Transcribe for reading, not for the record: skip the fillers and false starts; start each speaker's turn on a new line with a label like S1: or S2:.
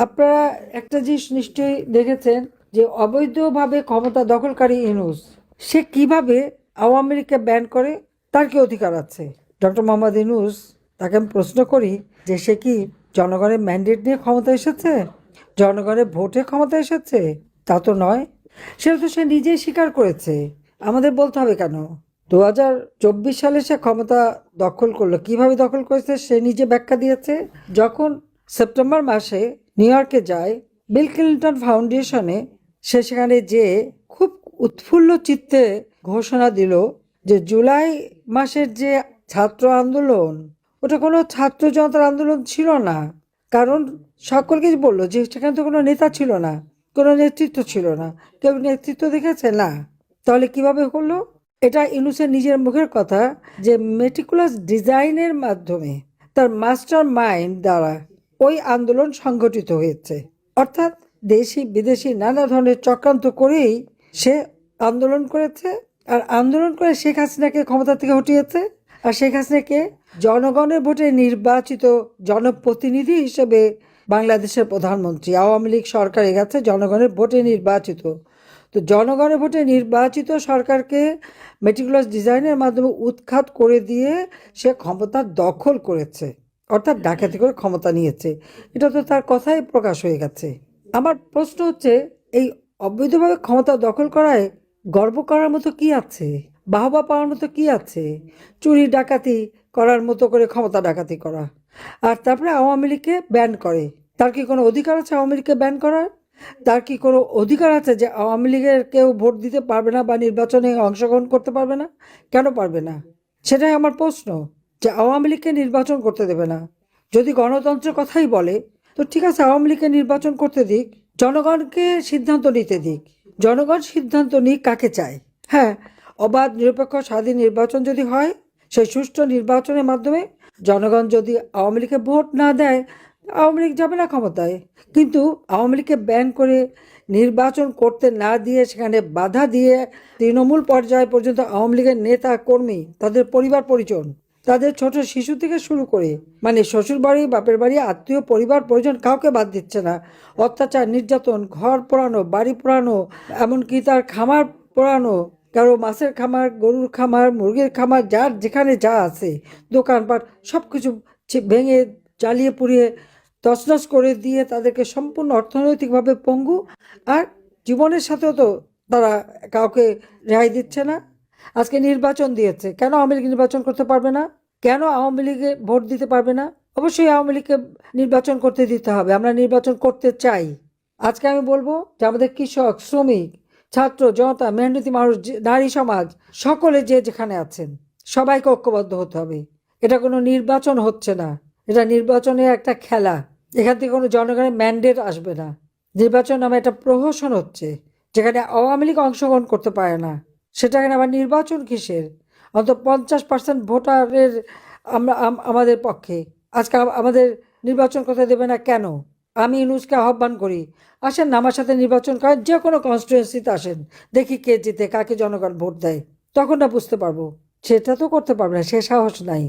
S1: আপনারা একটা জিনিস নিশ্চয়ই দেখেছেন যে অবৈধভাবে ক্ষমতা দখলকারী ইউনূস সে কিভাবে আওয়ামী লীগকে ব্যান করে, তার কি অধিকার আছে? ডক্টর মোহাম্মদ ইউনূস, তাকে আমি প্রশ্ন করি যে সে কি জনগণের ম্যান্ডেট নিয়ে ক্ষমতা এসেছে, জনগণের ভোটে ক্ষমতা এসেছে? তা তো নয়। সেটা তো সে নিজেই স্বীকার করেছে, আমাদের বলতে হবে কেন? 2024 সালে সে ক্ষমতা দখল করলো, কিভাবে দখল করেছে সে নিজে ব্যাখ্যা দিয়েছে। যখন সেপ্টেম্বর মাসে নিউ ইয়র্কে যায় বিল ক্লিন্টন ফাউন্ডেশনে, সে সেখানে যে খুব উৎফুল্ল চিত্তে ঘোষণা দিল যে জুলাই মাসের যে ছাত্র আন্দোলন, ওটা কোনো ছাত্র জনতার আন্দোলন ছিল না। কারণ সকলকে বললো যে সেখানে তো কোনো নেতা ছিল না, কোনো নেতৃত্ব ছিল না। কেউ নেতৃত্ব দেখেছে না? তাহলে কিভাবে হলো? এটা ইউনূসের নিজের মুখের কথা যে মেটিকুলাস ডিজাইনের মাধ্যমে তার মাস্টার মাইন্ড দ্বারা ওই আন্দোলন সংগঠিত হয়েছে। অর্থাৎ দেশি বিদেশি নানা ধরনের চক্রান্ত করেই সে আন্দোলন করেছে, আর আন্দোলন করে শেখ হাসিনাকে ক্ষমতা থেকে হটিয়েছে। আর শেখ হাসিনাকে জনগণের ভোটে নির্বাচিত জনপ্রতিনিধি হিসেবে বাংলাদেশের প্রধানমন্ত্রী, আওয়ামী লীগ সরকারের কাছে জনগণের ভোটে নির্বাচিত। তো জনগণের ভোটে নির্বাচিত সরকারকে মেটিকুলাস ডিজাইনের মাধ্যমে উৎখাত করে দিয়ে সে ক্ষমতা দখল করেছে, অর্থাৎ ডাকাতি করে ক্ষমতা নিয়েছে। এটা তো তার কথাই প্রকাশ হয়ে গেছে। আমার প্রশ্ন হচ্ছে, এই অবৈধভাবে ক্ষমতা দখল করায় গর্ব করার মতো কি আছে? বাহবা পাওয়ার মতো কি আছে? চুরি ডাকাতি করার মতো করে ক্ষমতা ডাকাতি করা, আর তারপরে আওয়ামী লীগকে ব্যান করে। তার কি কোনো অধিকার আছে আওয়ামী লীগকে ব্যান করার? তার কি কোনো অধিকার আছে যে আওয়ামী লীগের কেউ ভোট দিতে পারবে না বা নির্বাচনে অংশগ্রহণ করতে পারবে না? কেন পারবে না? সেটাই আমার প্রশ্ন, যে আওয়ামী লীগকে নির্বাচন করতে দেবে না। যদি গণতন্ত্রের কথাই বলে, তো ঠিক আছে, আওয়ামী লীগকে নির্বাচন করতে দিক, জনগণকে সিদ্ধান্ত নিতে দিক। জনগণ সিদ্ধান্ত নিক কাকে চায়। হ্যাঁ, অবাধ নিরপেক্ষ স্বাধীন নির্বাচন যদি হয়, সেই সুষ্ঠু নির্বাচনের মাধ্যমে জনগণ যদি আওয়ামী লীগকে ভোট না দেয়, আওয়ামী লীগ যাবে না ক্ষমতায়। কিন্তু আওয়ামী লীগকে ব্যান করে নির্বাচন করতে না দিয়ে সেখানে বাধা দিয়ে তৃণমূল পর্যায় পর্যন্ত আওয়ামী লীগের নেতা কর্মী, তাদের পরিবার পরিজন, তাদের ছোট শিশু থেকে শুরু করে মানে শ্বশুর বাড়ি বাপের বাড়ি আত্মীয় পরিবার পরিজন কাউকে বাদ দিচ্ছে না। অত্যাচার নির্যাতন, ঘর পোড়ানো, বাড়ি পোড়ানো, এমনকি তার খামার পোড়ানো, কারো মাছের খামার, গরুর খামার, মুরগির খামার, যার যেখানে যা আছে দোকানপাট সব কিছু ভেঙে জ্বালিয়ে পুড়িয়ে তছনছ করে দিয়ে তাদেরকে সম্পূর্ণ অর্থনৈতিকভাবে পঙ্গু, আর জীবনের সাথেও তো তারা কাউকে রেহাই দিচ্ছে না। আজকে নির্বাচন দিয়েছে, কেন আওয়ামী লীগ নির্বাচন করতে পারবে না? কেন আওয়ামী লীগে ভোট দিতে পারবে না? অবশ্যই আওয়ামী লীগকে নির্বাচন করতে দিতে হবে, আমরা নির্বাচন করতে চাই। আজকে আমি বলবো যে আমাদের কৃষক, শ্রমিক, ছাত্র জনতা, মেহনতি মানুষ, নারী সমাজ, সকলে যে যেখানে আছেন সবাইকে ঐক্যবদ্ধ হতে হবে। এটা কোনো নির্বাচন হচ্ছে না, এটা নির্বাচনের একটা খেলা। এখান থেকে কোনো জনগণের ম্যান্ডেট আসবে না। নির্বাচন নামে একটা প্রহসন হচ্ছে, যেখানে আওয়ামী লীগ অংশগ্রহণ করতে পারে না। সেটাকে আবার নির্বাচন কিসের? অন্তত 50% ভোটারের আমরা আমাদের পক্ষে। আজকে আমাদের নির্বাচন করতে দেবে না কেন? আমি ইউনূসকে আহ্বান করি, আসেন না আমার সাথে নির্বাচন করেন, যে কোনো কনস্টিটুয়েন্সিতে আসেন, দেখি কে জিতে, কাকে জনগণ ভোট দেয়, তখন না বুঝতে পারবো। সেটা তো করতে পারবে না, সে সাহস নাই।